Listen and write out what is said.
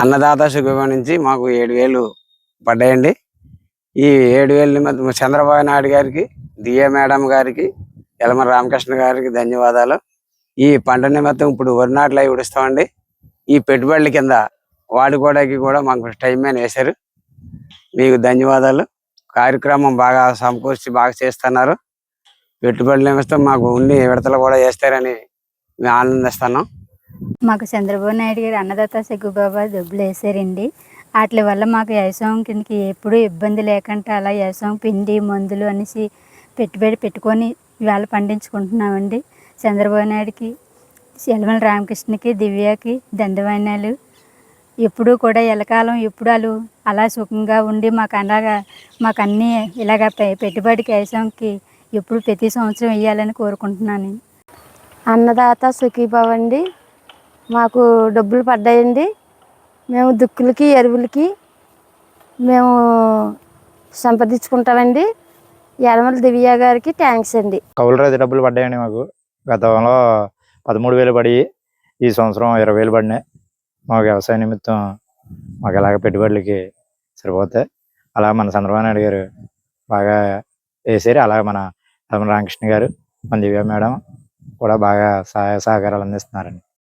అన్నదాత సుఖీభవ నుంచి మాకు 7,000 పడ్డాయండి. ఈ 7,000 నిమిత్తం చంద్రబాబు నాయుడు గారికి, దిఏ మేడం గారికి, యలమల రామకృష్ణ గారికి ధన్యవాదాలు. ఈ పంట నిమిత్తం ఇప్పుడు వరి నాట్లు అవి ఉడుస్తామండి. ఈ పెట్టుబడుల కింద వాడుకోవడానికి కూడా మాకు టైం మీద వేశారు. మీకు ధన్యవాదాలు. కార్యక్రమం బాగా సమకూర్చి బాగా చేస్తున్నారు. పెట్టుబడుల నిమిత్తం మాకు ఉన్ని విడతలు కూడా వేస్తారని మేము ఆనందిస్తున్నాం. మాకు చంద్రబాబు నాయుడు గారు అన్నదాత సుఖీభవ డబ్బులు వేసారండి. వాటి వల్ల మాకు వ్యవసాయం కిందకి ఎప్పుడూ ఇబ్బంది లేకుండా అలా వ్యవసాయం పిండి మందులు అనేసి పెట్టుబడి పెట్టుకొని ఇవాళ పండించుకుంటున్నామండి. చంద్రబాబు నాయుడుకి, యలమల రామకృష్ణకి, దివ్యకి దండవాయినాలు. ఎప్పుడూ కూడా ఎల్లకాలం ఎప్పుడు వాళ్ళు అలా సుఖంగా ఉండి మాకు అన్నీ ఇలాగ పెట్టుబడికి వ్యవసాయంకి ఎప్పుడు ప్రతి సంవత్సరం వేయాలని కోరుకుంటున్నాను. అన్నదాత సుఖీభవ అండి. మాకు డబ్బులు పడ్డాయండి. మేము దుక్కులకి ఎరువులకి మేము సంపాదించుకుంటామండి. యలమల దివ్య గారికి థ్యాంక్స్ అండి. కౌలు రైతు డబ్బులు పడ్డాయండి. మాకు గతంలో 13,000 పడి ఈ సంవత్సరం 20,000 పడినాయి. మాకు వ్యవసాయ నిమిత్తం మాకు ఇలాగ పెట్టుబడులకి సరిపోతాయి. అలా మన చంద్రబాబు నాయుడు గారు బాగా వేసారు. అలాగే మన యలమల రామకృష్ణ గారు, మన దివ్య మేడం కూడా బాగా సహాయ సహకారాలు అందిస్తున్నారండి.